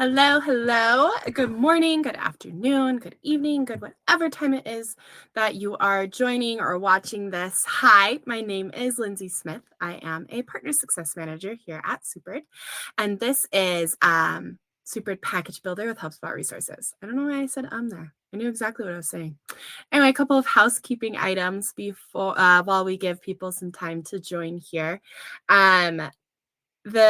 Hello, hello. Good morning, good afternoon, good evening, good whatever time it is that you are joining or watching this. Hi, my name is Lindsay Smith. I am a partner success manager here at Supered, and this is Supered Package Builder with HubSpot Resources. I don't know why I said there. I knew exactly what I was saying. Anyway, a couple of housekeeping items before while we give people some time to join here. The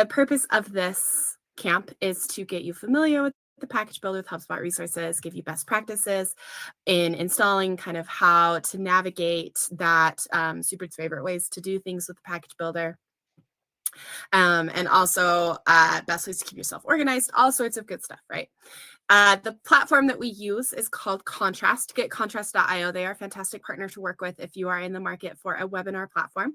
purpose of this camp is to get you familiar with the package builder with HubSpot Resources, give you best practices in installing, kind of how to navigate that, Super's favorite ways to do things with the package builder. And also best ways to keep yourself organized, all sorts of good stuff, right? The platform that we use is called Contrast. GetContrast.io. They are a fantastic partner to work with if you are in the market for a webinar platform.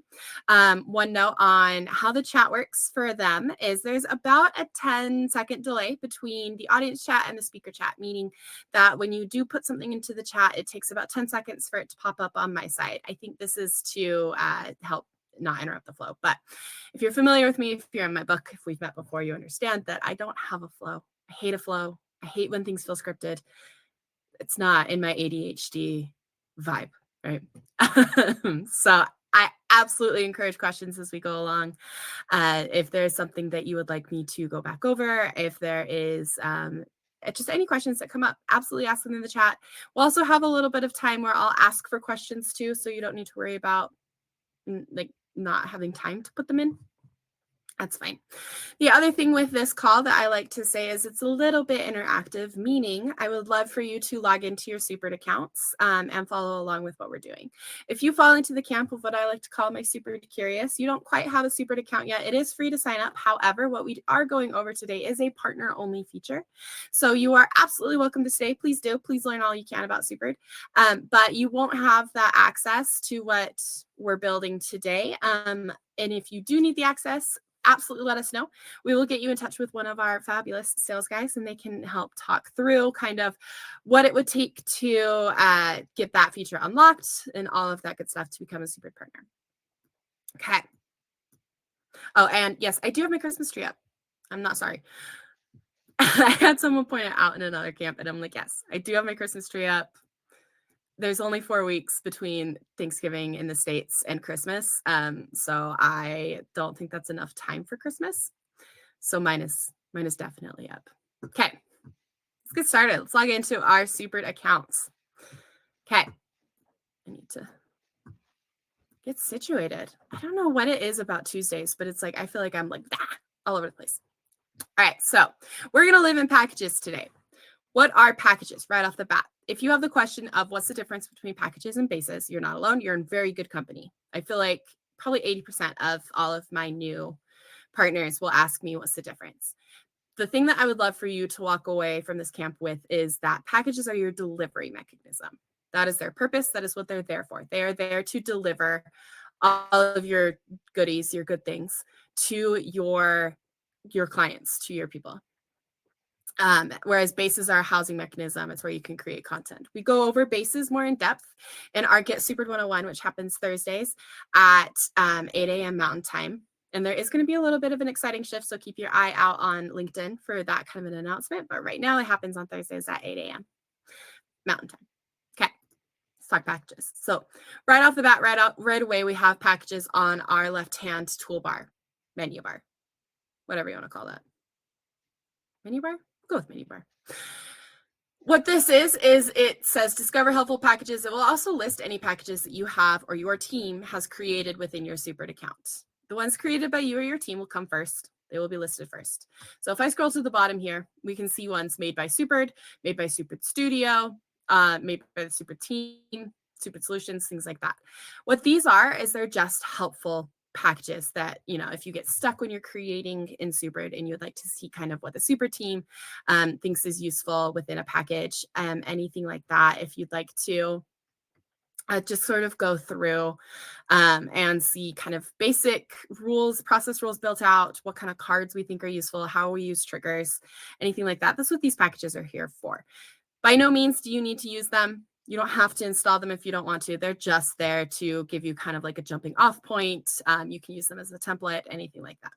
One note on how the chat works for them is there's about a 10-second delay between the audience chat and the speaker chat, meaning that when you do put something into the chat, it takes about 10 seconds for it to pop up on my side. I think this is to help not interrupt the flow. But if you're familiar with me, if you're in my book, if we've met before, you understand that I don't have a flow. I hate a flow. I hate when things feel scripted. It's not in my ADHD vibe, right? So I absolutely encourage questions as we go along. If there's something that you would like me to go back over, if there is just any questions that come up, absolutely ask them in the chat. We'll also have a little bit of time where I'll ask for questions too, so you don't need to worry about like not having time to put them in. That's fine. The other thing with this call that I like to say is it's a little bit interactive, meaning I would love for you to log into your Supered accounts and follow along with what we're doing. If you fall into the camp of what I like to call my Supered Curious, you don't quite have a Supered account yet, it is free to sign up. However, what we are going over today is a partner-only feature. So you are absolutely welcome to stay. Please do. Please learn all you can about Supered. But you won't have that access to what we're building today. And if you do need the access, absolutely let us know. We will get you in touch with one of our fabulous sales guys, and they can help talk through kind of what it would take to get that feature unlocked and all of that good stuff to become a Supered partner. Okay. Oh, and yes, I do have my Christmas tree up. I'm not sorry. I had someone point it out in another camp, and I'm like, yes, I do have my Christmas tree up. There's only 4 weeks between Thanksgiving in the States and Christmas. So I don't think that's enough time for Christmas. So mine is definitely up. Okay, let's get started. Let's log into our Supered accounts. Okay, I need to get situated. I don't know what it is about Tuesdays, but it's like, I feel like I'm like all over the place. All right, so we're gonna live in packages today. What are packages right off the bat? If you have the question of what's the difference between packages and bases, you're not alone. You're in very good company. I feel like probably 80% of all of my new partners will ask me what's the difference. The thing that I would love for you to walk away from this camp with is that packages are your delivery mechanism. That is their purpose. That is what they're there for. They are there to deliver all of your goodies, your good things to your clients, to your people. Whereas bases are a housing mechanism. It's where you can create content. We go over bases more in depth in our Get Supered 101, which happens Thursdays at 8 a.m. Mountain Time. And there is going to be a little bit of an exciting shift, so keep your eye out on LinkedIn for that kind of an announcement. But right now it happens on Thursdays at 8 a.m. Mountain Time. Okay, let's talk packages. So right off the bat, right away, we have packages on our left-hand toolbar, menu bar, whatever you want to call that. Menu bar? Go with menu bar. What this is it says discover helpful packages. It will also list any packages that you have or your team has created within your Supered account. The ones created by you or your team will come first. They will be listed first. So if I scroll to the bottom here, we can see ones made by Supered, made by Supered Studio, made by the Supered team, Supered Solutions, things like that. What these are is they're just helpful packages that, you know, if you get stuck when you're creating in Supered and you'd like to see kind of what the Supered team thinks is useful within a package, anything like that, if you'd like to just sort of go through and see kind of basic rules, process rules built out, what kind of cards we think are useful, how we use triggers, anything like that. That's what these packages are here for. By no means do you need to use them. You don't have to install them if you don't want to. They're just there to give you kind of like a jumping off point. You can use them as a template, anything like that.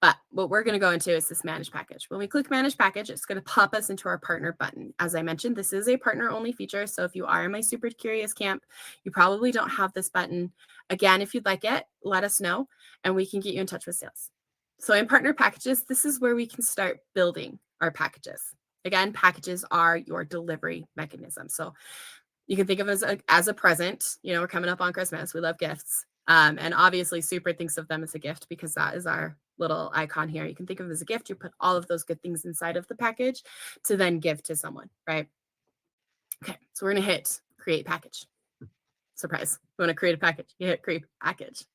But what we're going to go into is this manage package. When we click manage package, it's going to pop us into our partner button. As I mentioned, this is a partner only feature. So if you are in my super curious camp, you probably don't have this button. Again, if you'd like it, let us know and we can get you in touch with sales. So in partner packages, this is where we can start building our packages. Again, packages are your delivery mechanism. So you can think of it as a present. You know, we're coming up on Christmas. We love gifts. And obviously Super thinks of them as a gift because that is our little icon here. You can think of it as a gift. You put all of those good things inside of the package to then give to someone, right? Okay, so we're going to hit create package. Surprise. You want to create a package, you hit create package.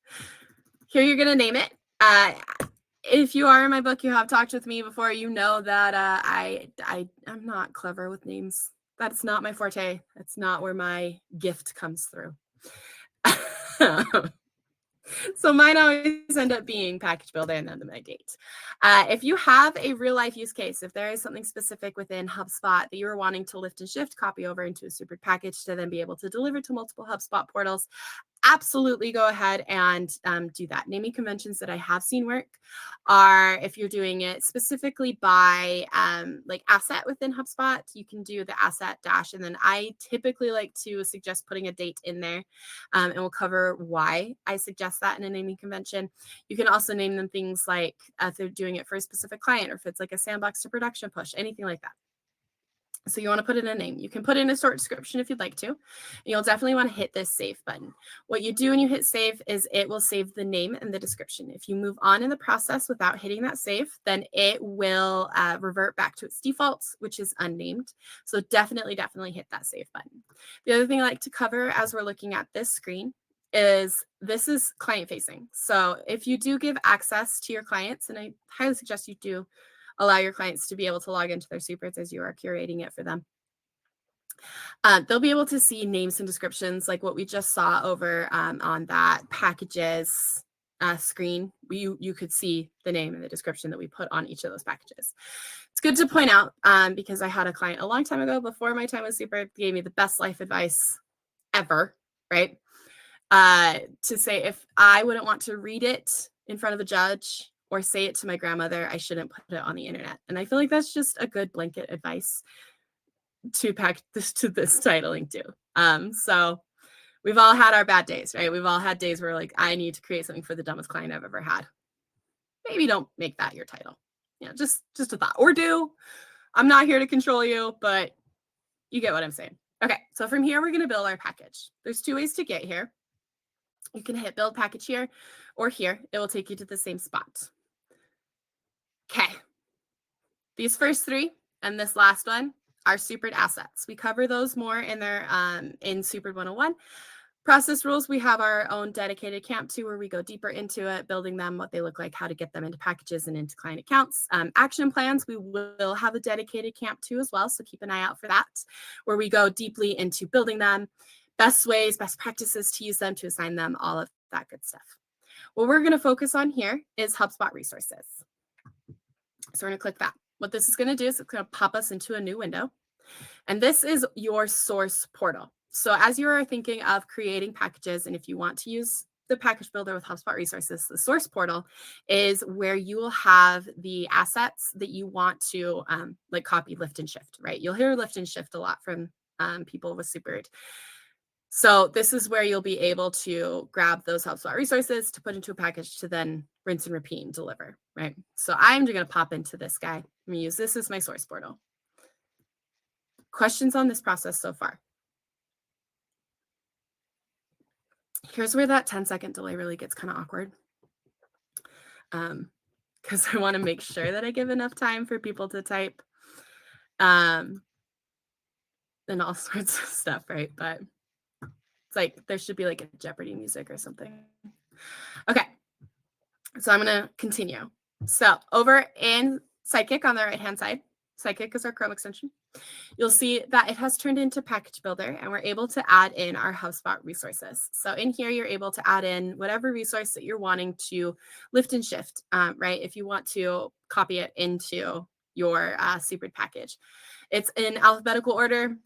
Here you're going to name it. If you are in my book, you have talked with me before, you know that I'm not clever with names. That's not my forte. That's not where my gift comes through. So mine always end up being package builder and then my date. If you have a real life use case, if there is something specific within HubSpot that you are wanting to lift and shift, copy over into a super package to then be able to deliver to multiple HubSpot portals, absolutely go ahead and do that. Naming conventions that I have seen work are if you're doing it specifically by like asset within HubSpot, you can do the asset dash. And then I typically like to suggest putting a date in there and we'll cover why I suggest that in a naming convention. You can also name them things like if they're doing it for a specific client or if it's like a sandbox to production push, anything like that. So you want to put in a name. You can put in a short description if you'd like to. You'll definitely want to hit this save button. What you do when you hit save is it will save the name and the description. If you move on in the process without hitting that save, then it will revert back to its defaults, which is unnamed. So definitely hit that save button. The other thing I like to cover as we're looking at this screen is this is client facing. So if you do give access to your clients, and I highly suggest you do allow your clients to be able to log into their supers as you are curating it for them. They'll be able to see names and descriptions like what we just saw over on that packages screen. You could see the name and the description that we put on each of those packages. It's good to point out because I had a client a long time ago before my time with Super gave me the best life advice ever, right? To say if I wouldn't want to read it in front of a judge or say it to my grandmother, I shouldn't put it on the internet. And I feel like that's just a good blanket advice to pack this to this titling too. So we've all had our bad days, right? We've all had days where like, I need to create something for the dumbest client I've ever had. Maybe don't make that your title. Yeah, just a thought. Or do. I'm not here to control you, but you get what I'm saying. Okay, so from here, we're going to build our package. There's two ways to get here. You can hit build package here or here. It will take you to the same spot. Okay. These first three and this last one are supered assets. We cover those more in their in Supered 101. Process rules, we have our own dedicated camp to where we go deeper into it, building them, what they look like, how to get them into packages and into client accounts. Action plans, we will have a dedicated camp to as well. So keep an eye out for that, where we go deeply into building them, best ways, best practices to use them, to assign them, all of that good stuff. What we're going to focus on here is HubSpot Resources. So we're going to click that. What this is going to do is it's going to pop us into a new window. And this is your source portal. So as you are thinking of creating packages, and if you want to use the package builder with HubSpot Resources, the source portal is where you will have the assets that you want to like copy, lift, and shift, right? You'll hear lift and shift a lot from people with Supered. So this is where you'll be able to grab those HubSpot resources to put into a package to then rinse and repeat and deliver, right? So I'm going to pop into this guy. I'm going to use this as my source portal. Questions on this process so far? Here's where that 10-second delay really gets kind of awkward. Because I want to make sure that I give enough time for people to type and all sorts of stuff, right? But it's like there should be like a Jeopardy music or something. Okay, so I'm going to continue. So over in Sidekick on the right-hand side, Sidekick is our Chrome extension. You'll see that it has turned into Package Builder, and we're able to add in our HubSpot resources. So in here, you're able to add in whatever resource that you're wanting to lift and shift, right? If you want to copy it into your Supered package. It's in alphabetical order.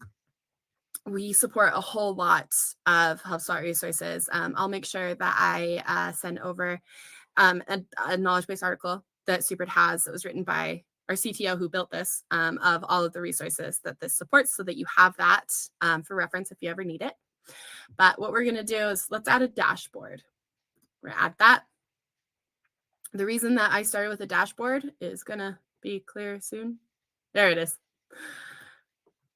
We support a whole lot of HubSpot resources. I'll make sure that I send over a knowledge base article that Supered has that was written by our CTO who built this, of all of the resources that this supports so that you have that for reference if you ever need it. But what we're going to do is let's add a dashboard. We're going to add that. The reason that I started with a dashboard is going to be clear soon. There it is.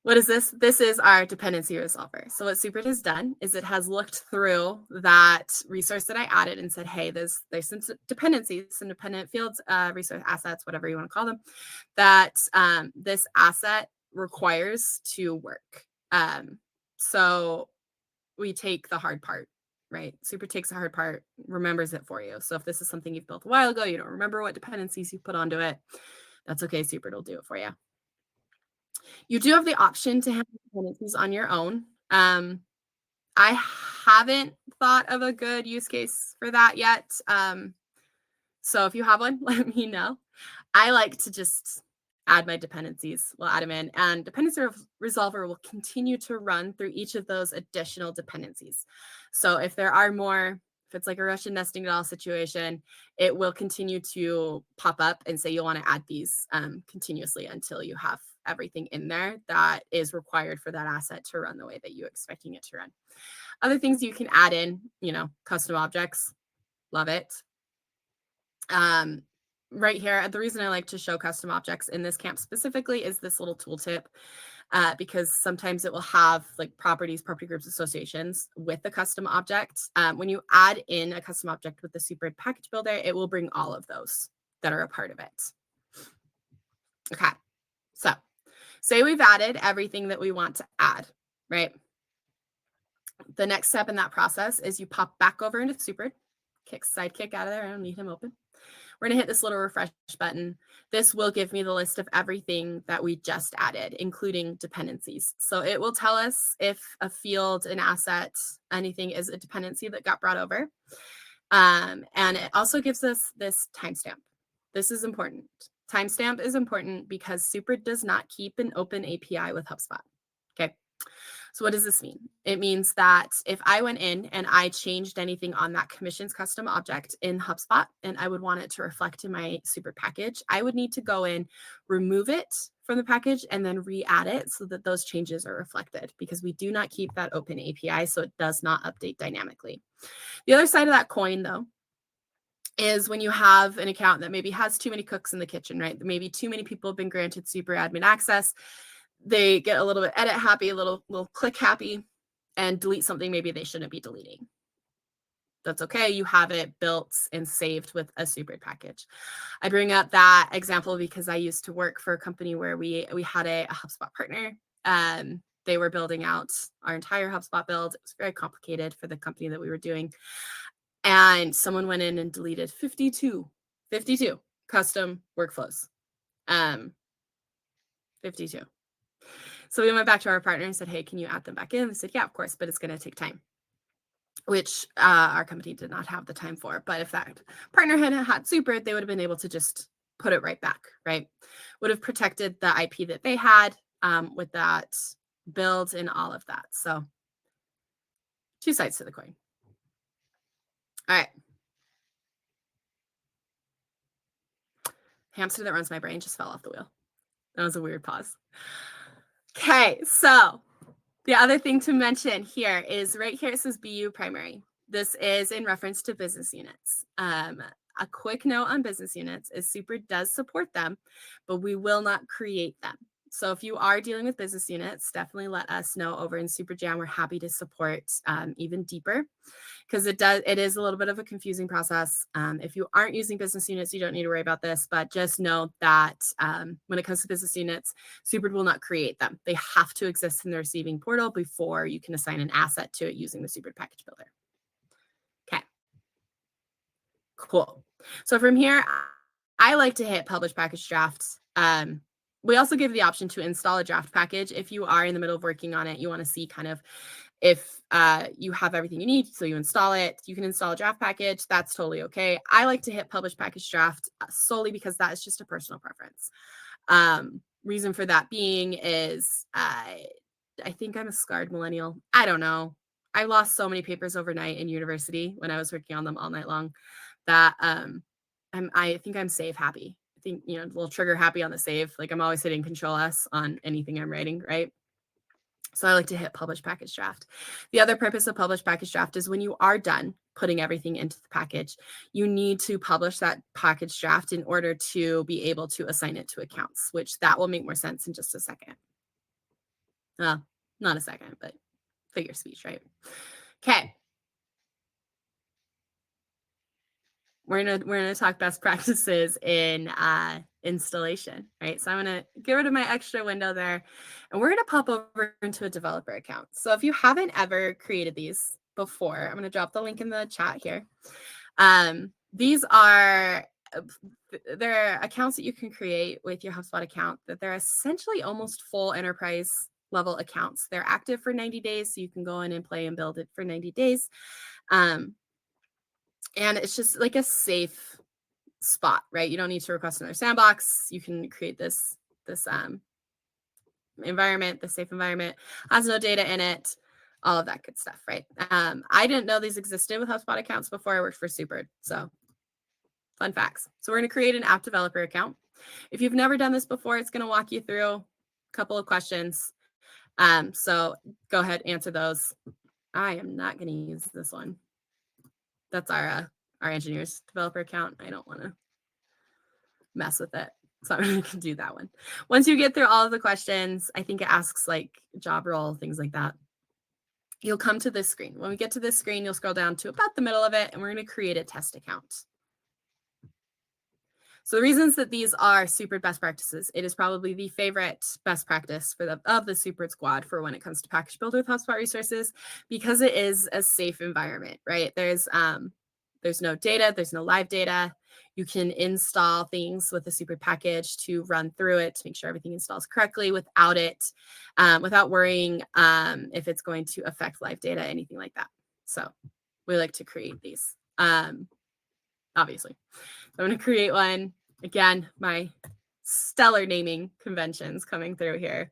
What is this? This is our dependency resolver. So what Supered has done is it has looked through that resource that I added and said, hey, there's some dependencies, some dependent fields, resource assets, whatever you want to call them, that this asset requires to work. So we take the hard part, right? Supered takes the hard part, remembers it for you. So if this is something you've built a while ago, you don't remember what dependencies you put onto it, that's okay. Supered will do it for you. You do have the option to have dependencies on your own. I haven't thought of a good use case for that yet. So if you have one, let me know. I like to just add my dependencies. We'll add them in, and dependency resolver will continue to run through each of those additional dependencies. So if there are more, if it's like a Russian nesting doll situation, it will continue to pop up and say you'll want to add these continuously until you have everything in there that is required for that asset to run the way that you're expecting it to run. Other things you can add in, custom objects. Love it. Right here, the reason I like to show custom objects in this camp specifically is this little tooltip, because sometimes it will have like properties, property groups, associations with the custom object. When you add in a custom object with the Supered package builder, it will bring all of those that are a part of it. Okay, so say we've added everything that we want to add, right? The next step in that process is you pop back over into Supered, kick Sidekick out of there. I don't need him open. We're going to hit this little refresh button. This will give me the list of everything that we just added, including dependencies. So it will tell us if a field, an asset, anything is a dependency that got brought over. And it also gives us this timestamp. This is important. Timestamp is important because Supered does not keep an open API with HubSpot. Okay. So what does this mean? It means that if I went in and I changed anything on that commissions custom object in HubSpot and I would want it to reflect in my Supered package, I would need to go in, remove it from the package, and then re-add it so that those changes are reflected, because we do not keep that open API, so it does not update dynamically. The other side of that coin, though, is when you have an account that maybe has too many cooks in the kitchen, right? Maybe too many people have been granted super admin access. They get a little bit edit happy, a little click happy, and delete something maybe they shouldn't be deleting. That's okay. You have it built and saved with a Supered package. I bring up that example because I used to work for a company where we had a HubSpot partner. They were building out our entire HubSpot build. It was very complicated for the company that we were doing. And someone went in and deleted 52 custom workflows. 52. So we went back to our partner and said, hey, can you add them back in? They said, yeah, of course, but it's going to take time, which our company did not have the time for. But if that partner had Supered, they would have been able to just put it right back, right? Would have protected the IP that they had with that build and all of that. So two sides to the coin. All right. Hamster that runs my brain just fell off the wheel. That was a weird pause. Okay, so the other thing to mention here is right here it says BU primary. This is in reference to business units. A quick note on business units is Supered does support them, but we will not create them. So if you are dealing with business units, definitely let us know over in SuperJam. We're happy to support even deeper, because it is a little bit of a confusing process. If you aren't using business units, you don't need to worry about this, but just know that when it comes to business units, Supered will not create them. They have to exist in the receiving portal before you can assign an asset to it using the Supered package builder. Okay. Cool. So from here, I like to hit publish package drafts. We also give the option to install a draft package. If you are in the middle of working on it, you want to see kind of if you have everything you need, so you install it, you can install a draft package. That's totally okay. I like to hit publish package draft solely because that is just a personal preference. Reason for that being is I think I'm a scarred millennial. I don't know. I lost so many papers overnight in university when I was working on them all night long that I think I'm save happy. I think, a little trigger happy on the save. Like I'm always hitting Control S on anything I'm writing, right? So I like to hit publish package draft. The other purpose of publish package draft is when you are done putting everything into the package, you need to publish that package draft in order to be able to assign it to accounts, which that will make more sense in just a second. Not a second, but figure speech, right? Okay. We're gonna talk best practices in installation, right? So I'm gonna get rid of my extra window there, and we're gonna pop over into a developer account. So if you haven't ever created these before, I'm gonna drop the link in the chat here. These are they're accounts that you can create with your HubSpot account. That they're essentially almost full enterprise level accounts. They're active for 90 days, so you can go in and play and build it for 90 days. And it's just like a safe spot, right? You don't need to request another sandbox. You can create this environment, the safe environment, has no data in it, all of that good stuff, right? I didn't know these existed with HubSpot accounts before I worked for Super. So fun facts. So we're going to create an app developer account. If you've never done this before, it's going to walk you through a couple of questions. So go ahead, answer those. I am not going to use this one. That's our engineers developer account. I don't want to mess with it. So I'm going to do that one. Once you get through all of the questions, I think it asks like job role, things like that. You'll come to this screen. When we get to this screen, you'll scroll down to about the middle of it, and we're going to create a test account. So the reasons that these are super best practices, it is probably the favorite best practice of the Super Squad for when it comes to package builder with HubSpot resources, because it is a safe environment, right? There's no data, there's no live data. You can install things with a super package to run through it to make sure everything installs correctly without worrying if it's going to affect live data, anything like that. So we like to create these, obviously. So I'm going to create one. Again, my stellar naming conventions coming through here.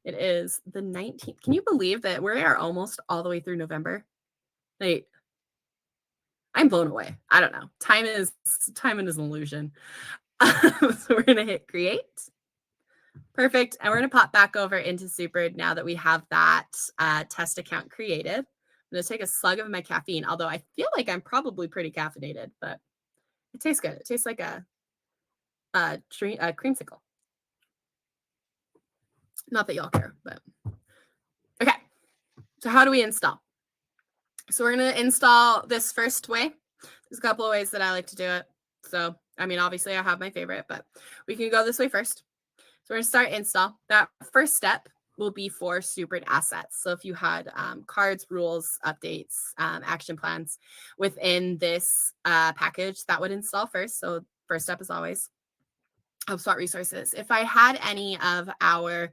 It is the 19th. Can you believe that we are almost all the way through November? Like, I'm blown away. I don't know. Time is an illusion. So we're going to hit create. Perfect. And we're going to pop back over into Super now that we have that test account created. I'm going to take a slug of my caffeine, although I feel like I'm probably pretty caffeinated, but it tastes good. It tastes like a creamsicle. Not that y'all care, but okay. So how do we install? So we're going to install this first way. There's a couple of ways that I like to do it. So, I mean, obviously I have my favorite, but we can go this way first. So we're going to start install. That first step will be for Super assets. So if you had cards, rules, updates, action plans within this package, that would install first. So first step is always HubSpot resources. If I had any of our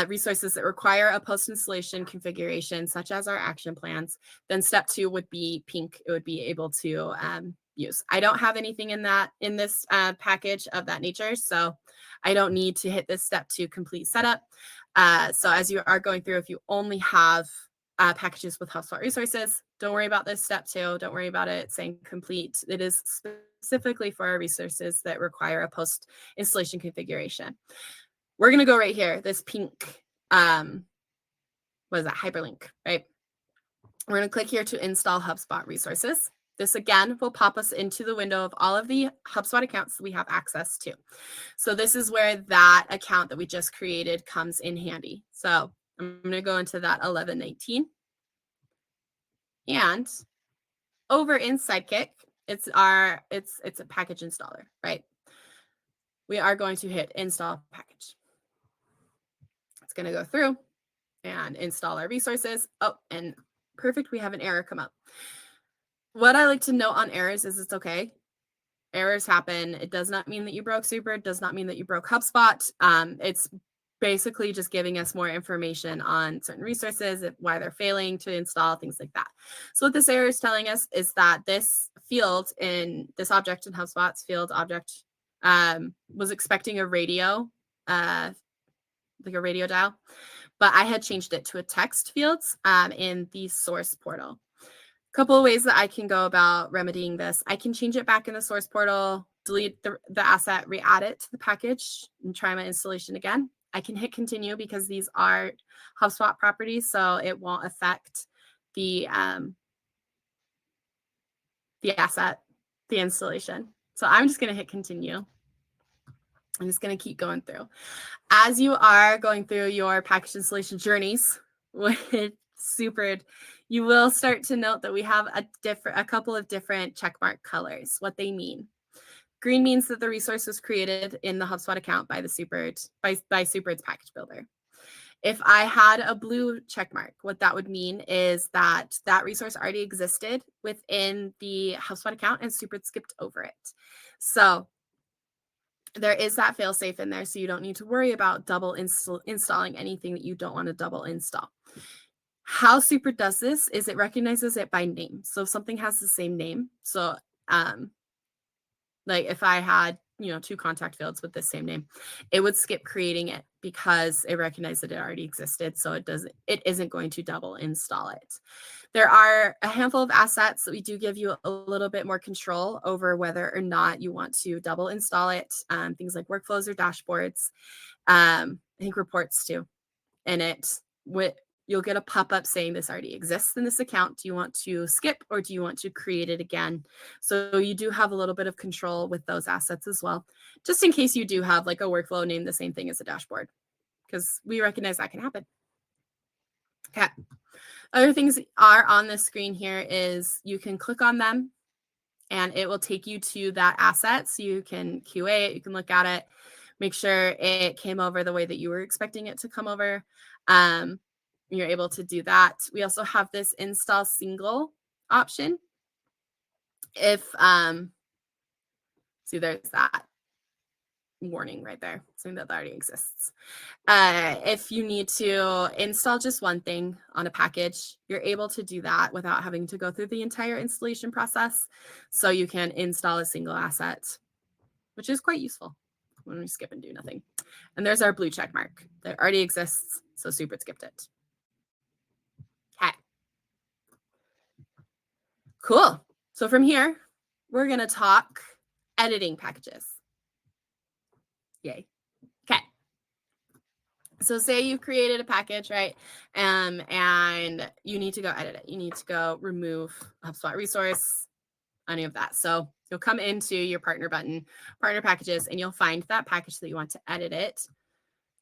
resources that require a post-installation configuration, such as our action plans, then step 2 would be pink. It would be able to use. I don't have anything in this package of that nature, so I don't need to hit this step 2 complete setup. So as you are going through, if you only have packages with HubSpot resources, don't worry about this step 2. Don't worry about it saying complete. It is specifically for our resources that require a post-installation configuration. We're going to go right here, this pink, what is that, hyperlink, right? We're going to click here to install HubSpot resources. This, again, will pop us into the window of all of the HubSpot accounts that we have access to. So this is where that account that we just created comes in handy. So I'm going to go into that 1119. And over in Sidekick, it's a package installer, right? We are going to hit install package. It's going to go through and install our resources. Oh, and perfect. We have an error come up. What I like to note on errors is it's okay. Errors happen. It does not mean that you broke Super. It does not mean that you broke HubSpot. It's basically just giving us more information on certain resources, why they're failing to install, things like that. So what this error is telling us is that this field in this object in HubSpot's field object was expecting a radio, like a radio dial, but I had changed it to a text field in the source portal. Couple of ways that I can go about remedying this. I can change it back in the source portal, delete the asset, re-add it to the package, and try my installation again. I can hit continue because these are HubSpot properties, so it won't affect the asset, the installation. So I'm just going to hit continue. I'm just going to keep going through. As you are going through your package installation journeys with Supered, you will start to note that we have a couple of different checkmark colors. What they mean. Green means that the resource was created in the HubSpot account by the Supered by Supered's package builder. If I had a blue checkmark, what that would mean is that that resource already existed within the HubSpot account and Supered skipped over it. So there is that failsafe in there, so you don't need to worry about double installing anything that you don't want to double install. How Supered does this is it recognizes it by name. So if something has the same name, so like if I had, two contact fields with the same name, it would skip creating it because it recognized that it already existed. So it isn't going to double install it. There are a handful of assets that we do give you a little bit more control over whether or not you want to double install it. Things like workflows or dashboards. I think reports too. And you'll get a pop-up saying this already exists in this account. Do you want to skip or do you want to create it again? So you do have a little bit of control with those assets as well, just in case you do have like a workflow named the same thing as a dashboard, because we recognize that can happen. Okay. Other things are on the screen here is you can click on them and it will take you to that asset. So you can QA it, you can look at it, make sure it came over the way that you were expecting it to come over. You're able to do that. We also have this install single option. If, see, there's that warning right there, saying that already exists. If you need to install just one thing on a package, you're able to do that without having to go through the entire installation process. So you can install a single asset, which is quite useful when we skip and do nothing. And there's our blue check mark that already exists. So Supered skipped it. Okay. Cool. So from here, we're going to talk editing packages. Yay. Okay. So say you've created a package, right? And you need to go edit it. You need to go remove HubSpot resource, any of that. So you'll come into your partner button, partner packages, and you'll find that package that you want to edit it.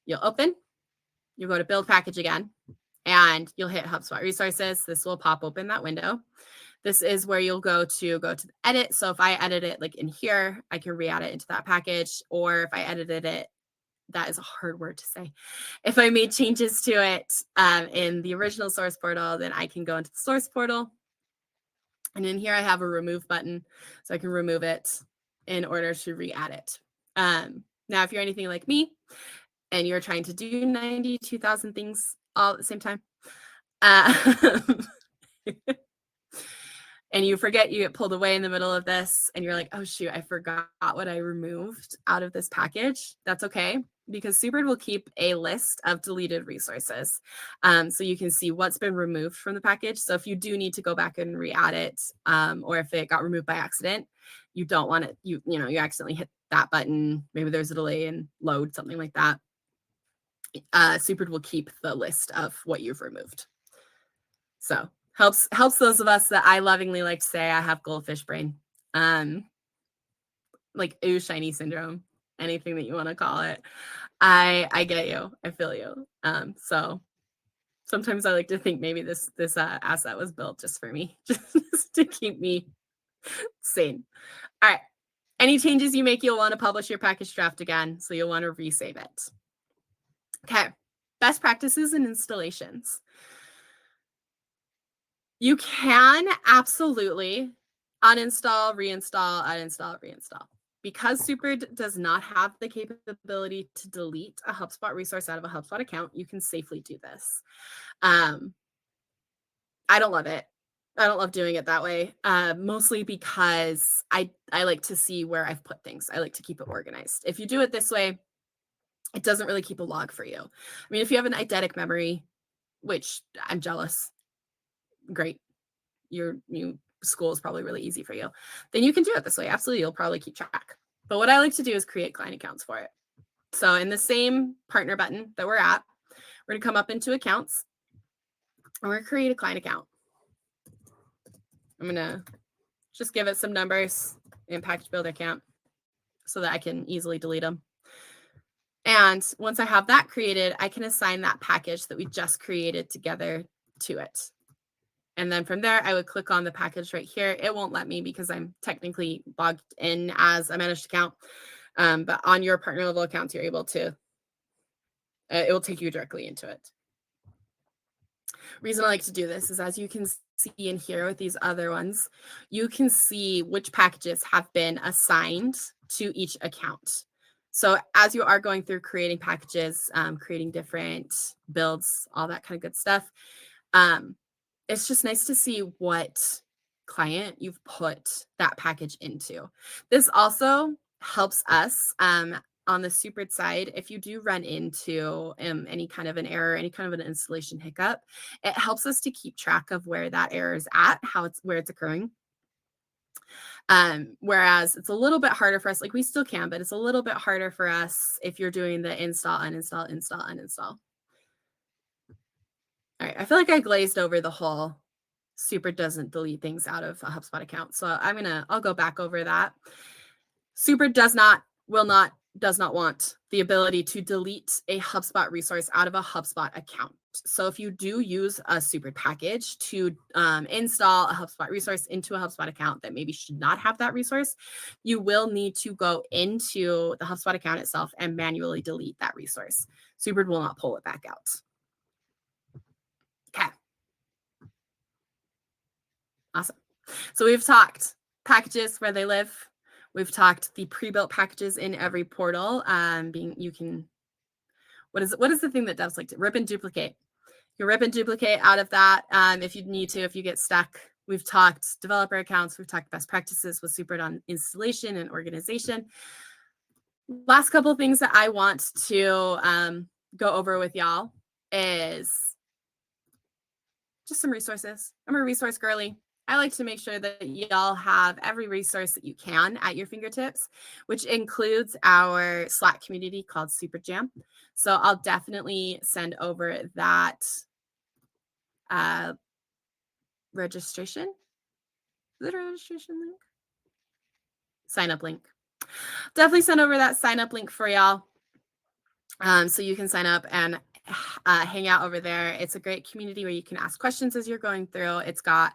You'll open, you'll go to build package again, and you'll hit HubSpot resources. This will pop open that window. This is where you'll go to the edit. So if I edit it like in here, I can re-add it into that package. Or if I edited it, that is a hard word to say. If I made changes to it in the original source portal, then I can go into the source portal. And in here, I have a remove button. So I can remove it in order to re-add it. Now, if you're anything like me and you're trying to do 92,000 things all at the same time, and you forget, you get pulled away in the middle of this and you're like, oh shoot, I forgot what I removed out of this package. That's okay, because Supered will keep a list of deleted resources. So you can see what's been removed from the package. So if you do need to go back and re-add it, or if it got removed by accident, you don't want it, you accidentally hit that button, maybe there's a delay in load, something like that. Supered will keep the list of what you've removed. So helps those of us that I lovingly like to say I have goldfish brain. Like ooh, shiny syndrome, anything that you want to call it. I get you. I feel you. So sometimes I like to think maybe this asset was built just for me, just to keep me sane. All right. Any changes you make, you'll want to publish your package draft again. So you'll want to resave it. Okay. Best practices and installations. You can absolutely uninstall, reinstall, uninstall, reinstall. Because Supered does not have the capability to delete a HubSpot resource out of a HubSpot account, you can safely do this. I don't love it. I don't love doing it that way, mostly because I like to see where I've put things. I like to keep it organized. If you do it this way, it doesn't really keep a log for you. I mean, if you have an eidetic memory, which I'm jealous, great. your new school is probably really easy for you, then you can do it this way. Absolutely. You'll probably keep track. But what I like to do is create client accounts for it. So in the same partner button that we're at, we're going to come up into accounts and we're going to create a client account. I'm going to just give it some numbers in package builder account so that I can easily delete them. And once I have that created, I can assign that package that we just created together to it. And then from there, I would click on the package right here. It won't let me because I'm technically logged in as a managed account. But on your partner level accounts, you're able to, it will take you directly into it. Reason I like to do this is, as you can see in here with these other ones, you can see which packages have been assigned to each account. So as you are going through creating packages, creating different builds, all that kind of good stuff, it's just nice to see what client you've put that package into. This also helps us on the Supered side. If you do run into any kind of an error, any kind of an installation hiccup, it helps us to keep track of where that error is at, where it's occurring. Whereas it's a little bit harder for us, like we still can, but it's a little bit harder for us if you're doing the install, uninstall, install, uninstall. All right, I feel like I glazed over the whole Super doesn't delete things out of a HubSpot account. So I'll go back over that. Super does not want the ability to delete a HubSpot resource out of a HubSpot account. So if you do use a Super package to install a HubSpot resource into a HubSpot account that maybe should not have that resource, you will need to go into the HubSpot account itself and manually delete that resource. Super will not pull it back out. Okay. Awesome. So we've talked packages, where they live. We've talked the pre-built packages in every portal. What is the thing that devs like to rip and duplicate? You rip and duplicate out of that if you need to, if you get stuck. We've talked developer accounts. We've talked best practices with Super on installation and organization. Last couple of things that I want to go over with y'all is just some resources. I'm a resource girly. I like to make sure that y'all have every resource that you can at your fingertips, which includes our Slack community called Super Jam. So I'll definitely send over that registration. Is it a registration link? Sign up link. Definitely send over that sign up link for y'all. So you can sign up and hang out over there. It's a great community where you can ask questions as you're going through. It's got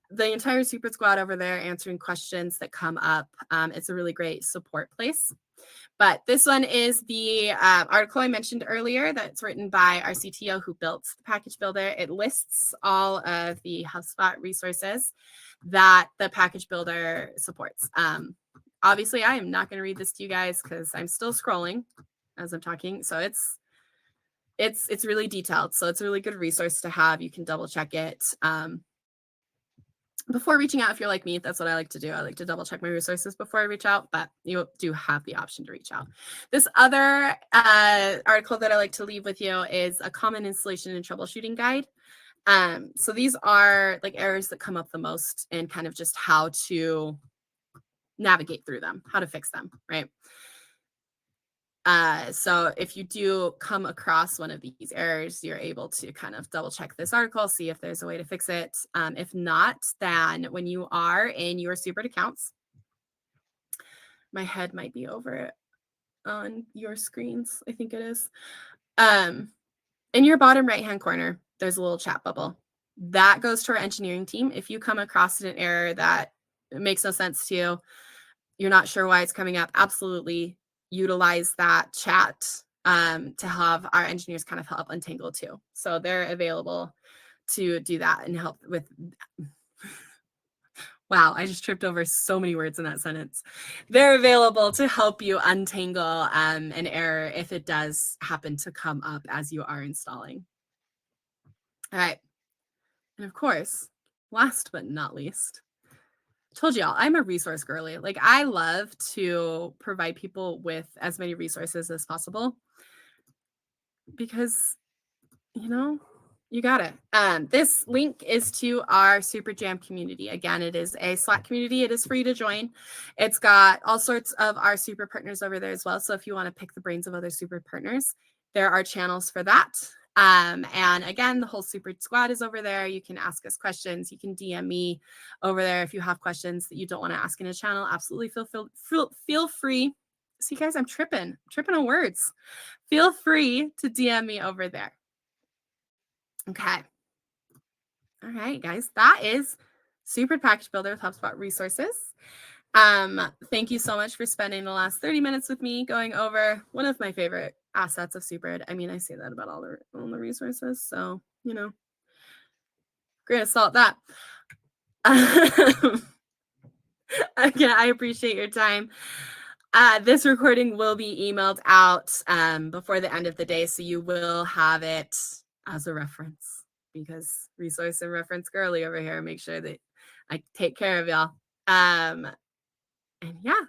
the entire Super Squad over there answering questions that come up. It's a really great support place. But this one is the article I mentioned earlier that's written by our CTO who built the package builder. It lists all of the HubSpot resources that the package builder supports. Obviously, I am not going to read this to you guys because I'm still scrolling as I'm talking. So it's really detailed. So it's a really good resource to have. You can double check it. Before reaching out, if you're like me, that's what I like to do. I like to double check my resources before I reach out, but you do have the option to reach out. This other article that I like to leave with you is a common installation and troubleshooting guide. So these are like errors that come up the most and kind of just how to navigate through them, how to fix them, right? So if you do come across one of these errors, you're able to kind of double check this article, see if there's a way to fix it. If not, then when you are in your Supered accounts, my head might be over it on your screens. I think it is. In your bottom right-hand corner, there's a little chat bubble. That goes to our engineering team. If you come across an error that makes no sense to you, you're not sure why it's coming up, absolutely utilize that chat to have our engineers kind of help untangle too. So they're available to do that and help with. Wow, I just tripped over so many words in that sentence. They're available to help you untangle an error if it does happen to come up as you are installing. All right. And of course, last but not least, told y'all I'm a resource girly. Like I love to provide people with as many resources as possible because, you know, You got it. This link is to our Super Jam community. Again, it is a Slack community. It is free to join. It's got all sorts of our super partners over there as well. So if you want to pick the brains of other super partners, there are channels for that. And again, the whole super squad is over there. You can ask us questions. You can DM me over there if you have questions that you don't want to ask in a channel. Absolutely feel free. See, guys, I'm tripping on words. Feel free to DM me over there. Okay. All right, guys, that is Super Package Builder with HubSpot Resources. Thank you so much for spending the last 30 minutes with me going over one of my favorite assets of Superid. I mean, I say that about all the resources, so, grain of salt that. Again, I appreciate your time. This recording will be emailed out before the end of the day, so you will have it as a reference, because resource and reference girly over here. Make sure that I take care of y'all. And yeah,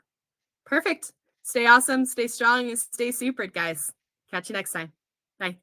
perfect. Stay awesome, stay strong, and stay super, guys. Catch you next time. Bye.